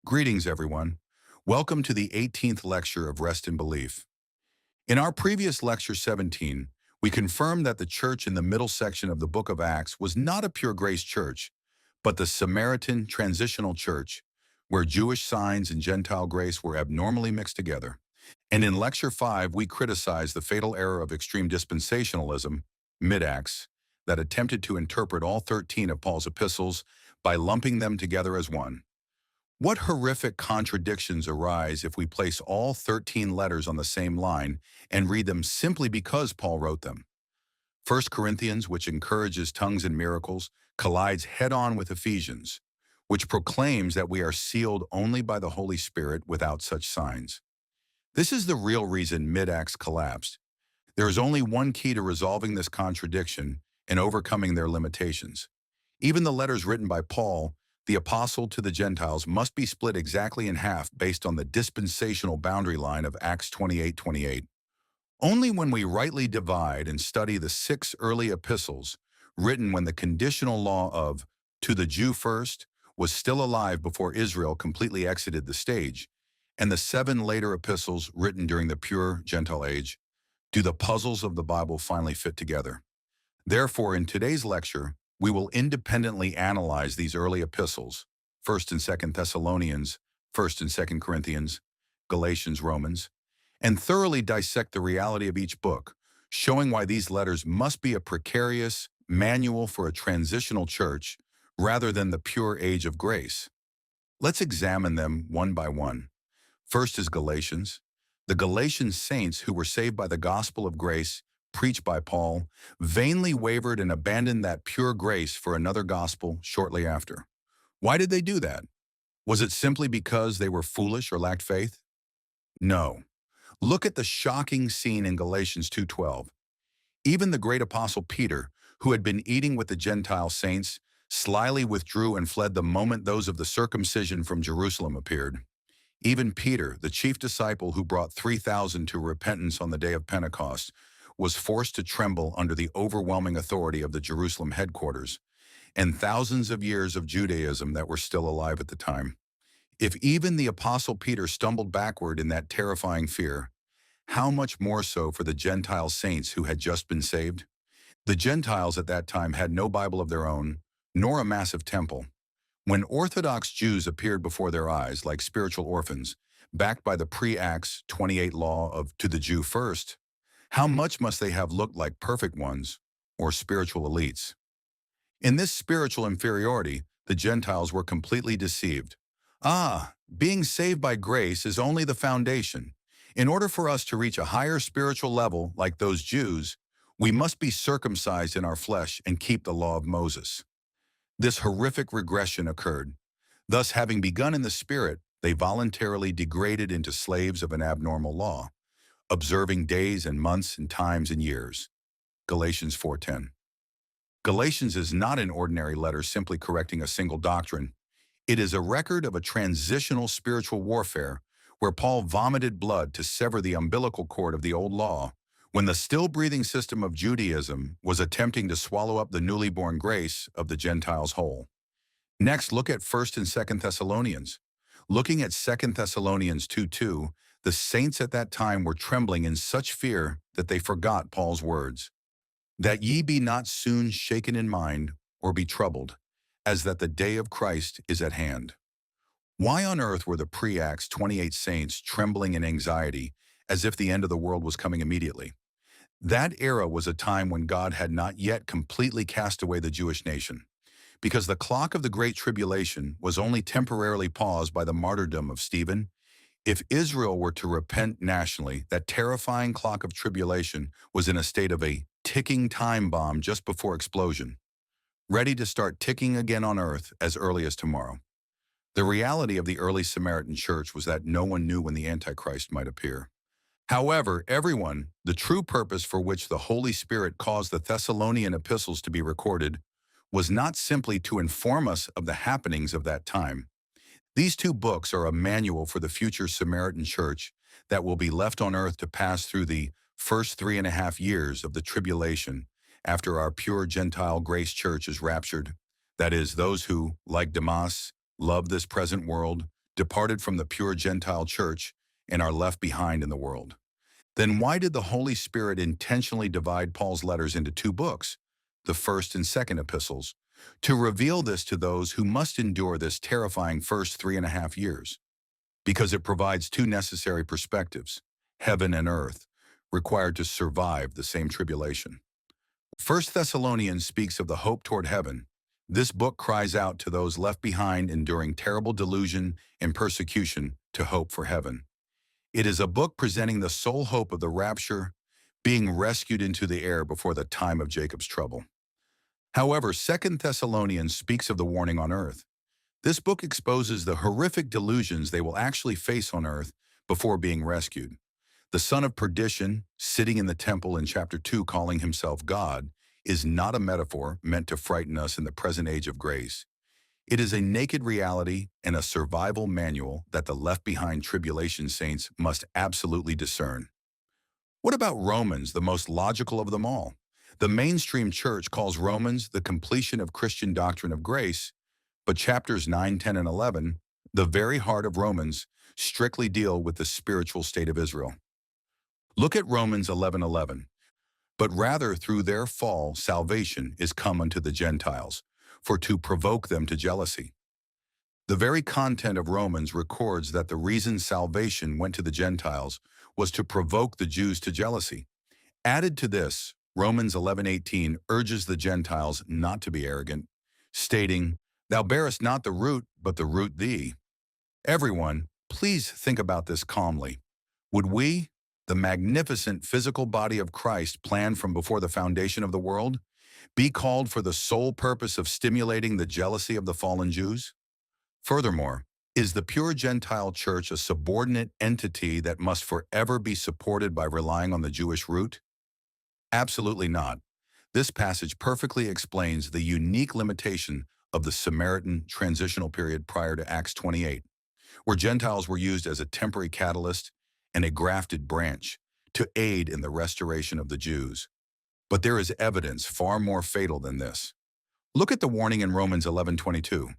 Greetings, everyone. Welcome to the 18th lecture of Rest in Belief. In our previous lecture 17, we confirmed that the church in the middle section of the book of Acts was not a pure grace church, but the Samaritan transitional church, where Jewish signs and Gentile grace were abnormally mixed together. And in lecture 5, we criticized the fatal error of extreme dispensationalism, mid-Acts, that attempted to interpret all 13 of Paul's epistles by lumping them together as one. What horrific contradictions arise if we place all 13 letters on the same line and read them simply because Paul wrote them? 1 Corinthians, which encourages tongues and miracles, collides head-on with Ephesians, which proclaims that we are sealed only by the Holy Spirit without such signs. This is the real reason mid-Acts collapsed. There is only one key to resolving this contradiction and overcoming their limitations. Even the letters written by Paul, the apostle to the Gentiles, must be split exactly in half based on the dispensational boundary line of Acts 28:28. Only when we rightly divide and study the 6 early epistles, written when the conditional law of "to the Jew first" was still alive before Israel completely exited the stage, and the 7 later epistles written during the pure Gentile age, do the puzzles of the Bible finally fit together. Therefore, in today's lecture, we will independently analyze these early epistles, 1st and 2nd Thessalonians, 1st and 2nd Corinthians, Galatians, Romans, and thoroughly dissect the reality of each book, showing why these letters must be a precarious manual for a transitional church rather than the pure age of grace. Let's examine them one by one. First is Galatians. The Galatian saints who were saved by the gospel of grace preached by Paul, vainly wavered and abandoned that pure grace for another gospel shortly after. Why did they do that? Was it simply because they were foolish or lacked faith? No. Look at the shocking scene in Galatians 2:12. Even the great apostle Peter, who had been eating with the Gentile saints, slyly withdrew and fled the moment those of the circumcision from Jerusalem appeared. Even Peter, the chief disciple who brought 3,000 to repentance on the day of Pentecost, was forced to tremble under the overwhelming authority of the Jerusalem headquarters and thousands of years of Judaism that were still alive at the time. If even the Apostle Peter stumbled backward in that terrifying fear, how much more so for the Gentile saints who had just been saved? The Gentiles at that time had no Bible of their own, nor a massive temple. When Orthodox Jews appeared before their eyes like spiritual orphans, backed by the pre-Acts 28 law of "to the Jew first," how much must they have looked like perfect ones or spiritual elites? In this spiritual inferiority, the Gentiles were completely deceived. Being saved by grace is only the foundation. In order for us to reach a higher spiritual level like those Jews, we must be circumcised in our flesh and keep the law of Moses. This horrific regression occurred. Thus, having begun in the Spirit, they voluntarily degraded into slaves of an abnormal law, observing days and months and times and years. Galatians 4:10. Galatians is not an ordinary letter simply correcting a single doctrine. It is a record of a transitional spiritual warfare where Paul vomited blood to sever the umbilical cord of the old law when the still-breathing system of Judaism was attempting to swallow up the newly born grace of the Gentiles whole. Next, look at 1st and 2nd Thessalonians. Looking at 2nd Thessalonians 2:2, the saints at that time were trembling in such fear that they forgot Paul's words, "That ye be not soon shaken in mind or be troubled, as that the day of Christ is at hand." Why on earth were the pre-Acts 28 saints trembling in anxiety as if the end of the world was coming immediately? That era was a time when God had not yet completely cast away the Jewish nation, because the clock of the Great Tribulation was only temporarily paused by the martyrdom of Stephen. If Israel were to repent nationally, that terrifying clock of tribulation was in a state of a ticking time bomb just before explosion, ready to start ticking again on earth as early as tomorrow. The reality of the early Samaritan church was that no one knew when the Antichrist might appear. However, everyone, the true purpose for which the Holy Spirit caused the Thessalonian epistles to be recorded, was not simply to inform us of the happenings of that time. These 2 books are a manual for the future Samaritan church that will be left on earth to pass through the first 3.5 years of the tribulation after our pure Gentile grace church is raptured. That is, those who, like Demas, love this present world, departed from the pure Gentile church, and are left behind in the world. Then why did the Holy Spirit intentionally divide Paul's letters into two books, the first and second epistles, to reveal this to those who must endure this terrifying first 3.5 years? Because it provides two necessary perspectives, heaven and earth, required to survive the same tribulation. First Thessalonians speaks of the hope toward heaven. This book cries out to those left behind enduring terrible delusion and persecution to hope for heaven. It is a book presenting the sole hope of the rapture, being rescued into the air before the time of Jacob's trouble. However, Second Thessalonians speaks of the warning on earth. This book exposes the horrific delusions they will actually face on earth before being rescued. The son of perdition, sitting in the temple in chapter 2 calling himself God, is not a metaphor meant to frighten us in the present age of grace. It is a naked reality and a survival manual that the left-behind tribulation saints must absolutely discern. What about Romans, the most logical of them all? The mainstream church calls Romans the completion of Christian doctrine of grace, but chapters 9, 10, and 11, the very heart of Romans, strictly deal with the spiritual state of Israel. Look at Romans 11:11. But rather through their fall salvation is come unto the Gentiles, for to provoke them to jealousy. The very content of Romans records that the reason salvation went to the Gentiles was to provoke the Jews to jealousy. Added to this, Romans 11:18 urges the Gentiles not to be arrogant, stating, "Thou bearest not the root, but the root thee." Everyone, please think about this calmly. Would we, the magnificent physical body of Christ planned from before the foundation of the world, be called for the sole purpose of stimulating the jealousy of the fallen Jews? Furthermore, is the pure Gentile church a subordinate entity that must forever be supported by relying on the Jewish root? Absolutely not. This passage perfectly explains the unique limitation of the Samaritan transitional period prior to Acts 28, where Gentiles were used as a temporary catalyst and a grafted branch to aid in the restoration of the Jews. But there is evidence far more fatal than this. Look at the warning in Romans 11:22.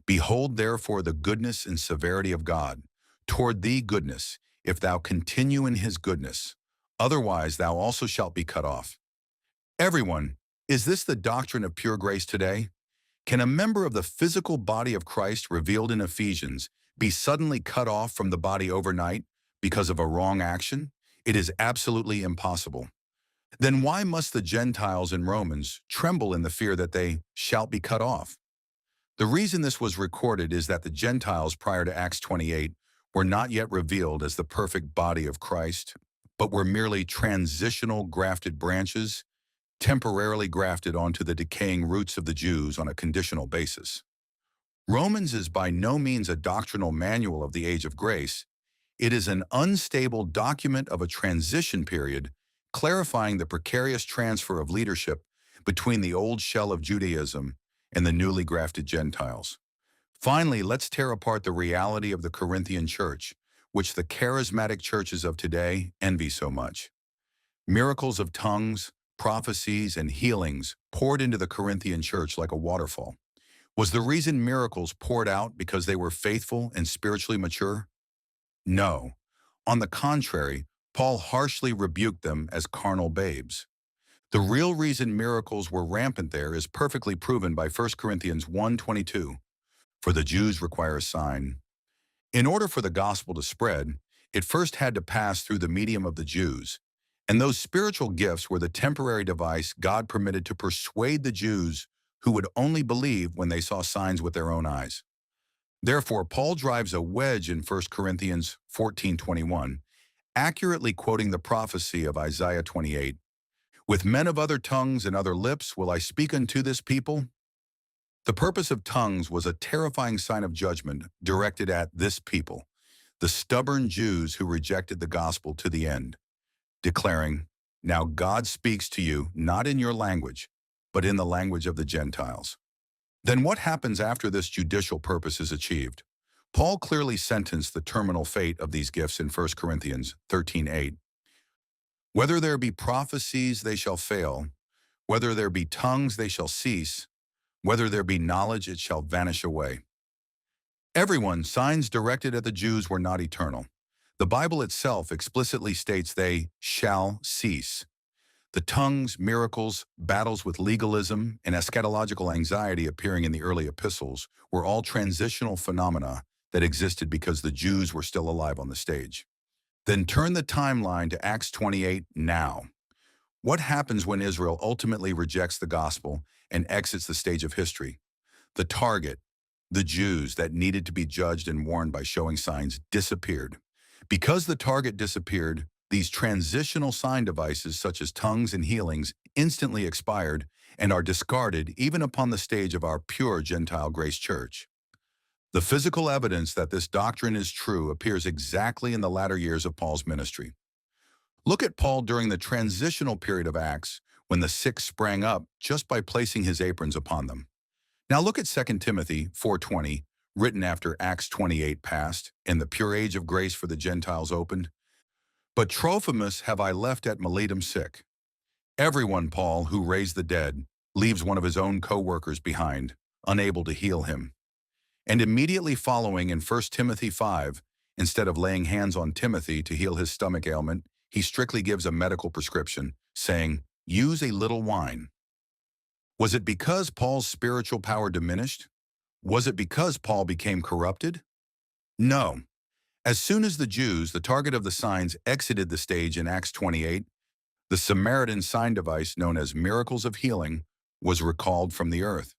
Behold therefore the goodness and severity of God, toward thee goodness, if thou continue in his goodness, otherwise thou also shalt be cut off. Everyone, is this the doctrine of pure grace today? Can a member of the physical body of Christ revealed in Ephesians be suddenly cut off from the body overnight because of a wrong action? It is absolutely impossible. Then why must the Gentiles in Romans tremble in the fear that they shall be cut off? The reason this was recorded is that the Gentiles prior to Acts 28 were not yet revealed as the perfect body of Christ, but were merely transitional grafted branches, temporarily grafted onto the decaying roots of the Jews on a conditional basis. Romans is by no means a doctrinal manual of the age of grace. It is an unstable document of a transition period, clarifying the precarious transfer of leadership between the old shell of Judaism and the newly grafted Gentiles. Finally, let's tear apart the reality of the Corinthian church, which the charismatic churches of today envy so much. Miracles of tongues, prophecies, and healings poured into the Corinthian church like a waterfall. Was the reason miracles poured out because they were faithful and spiritually mature? No. On the contrary, Paul harshly rebuked them as carnal babes. The real reason miracles were rampant there is perfectly proven by 1 Corinthians 1:22. For the Jews require a sign. In order for the gospel to spread, it first had to pass through the medium of the Jews, and those spiritual gifts were the temporary device God permitted to persuade the Jews who would only believe when they saw signs with their own eyes. Therefore, Paul drives a wedge in 1 Corinthians 14:21, accurately quoting the prophecy of Isaiah 28. With men of other tongues and other lips will I speak unto this people. The purpose of tongues was a terrifying sign of judgment directed at this people, the stubborn Jews who rejected the gospel to the end, declaring, "Now God speaks to you not in your language, but in the language of the Gentiles." Then what happens after this judicial purpose is achieved? Paul clearly sentenced the terminal fate of these gifts in 1 Corinthians 13:8. Whether there be prophecies, they shall fail. Whether there be tongues, they shall cease. Whether there be knowledge, it shall vanish away. Everyone, signs directed at the Jews were not eternal. The Bible itself explicitly states they shall cease. The tongues, miracles, battles with legalism, and eschatological anxiety appearing in the early epistles were all transitional phenomena that existed because the Jews were still alive on the stage. Then turn the timeline to Acts 28 now. What happens when Israel ultimately rejects the gospel and exits the stage of history? The target, the Jews that needed to be judged and warned by showing signs, disappeared. Because the target disappeared, these transitional sign devices such as tongues and healings instantly expired and are discarded even upon the stage of our pure Gentile grace church. The physical evidence that this doctrine is true appears exactly in the latter years of Paul's ministry. Look at Paul during the transitional period of Acts when the sick sprang up just by placing his aprons upon them. Now look at 2 Timothy 4:20, written after Acts 28 passed and the pure age of grace for the Gentiles opened. But Trophimus have I left at Miletum sick. Everyone, Paul, who raised the dead, leaves one of his own co-workers behind, unable to heal him. And immediately following in 1 Timothy 5, instead of laying hands on Timothy to heal his stomach ailment, he strictly gives a medical prescription, saying, use a little wine. Was it because Paul's spiritual power diminished? Was it because Paul became corrupted? No. As soon as the Jews, the target of the signs, exited the stage in Acts 28, the Samaritan sign device known as miracles of healing was recalled from the earth.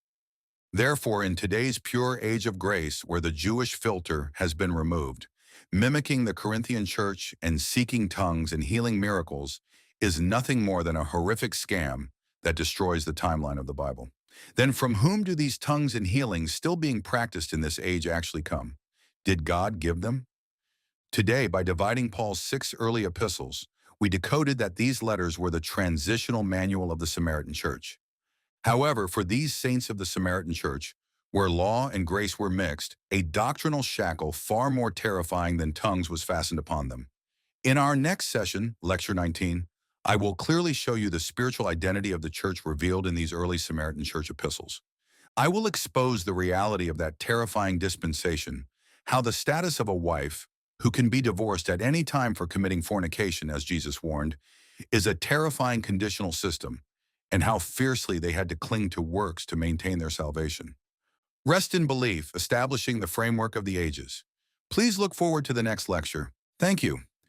Therefore, in today's pure age of grace, where the Jewish filter has been removed, mimicking the Corinthian church and seeking tongues and healing miracles is nothing more than a horrific scam that destroys the timeline of the Bible. Then from whom do these tongues and healings still being practiced in this age actually come? Did God give them? Today, by dividing Paul's 6 early epistles, we decoded that these letters were the transitional manual of the Samaritan church. However, for these saints of the Samaritan church, where law and grace were mixed, a doctrinal shackle far more terrifying than tongues was fastened upon them. In our next session, Lecture 19, I will clearly show you the spiritual identity of the church revealed in these early Samaritan church epistles. I will expose the reality of that terrifying dispensation, how the status of a wife, who can be divorced at any time for committing fornication, as Jesus warned, is a terrifying conditional system, and how fiercely they had to cling to works to maintain their salvation. Rest in belief, establishing the framework of the ages. Please look forward to the next lecture. Thank you.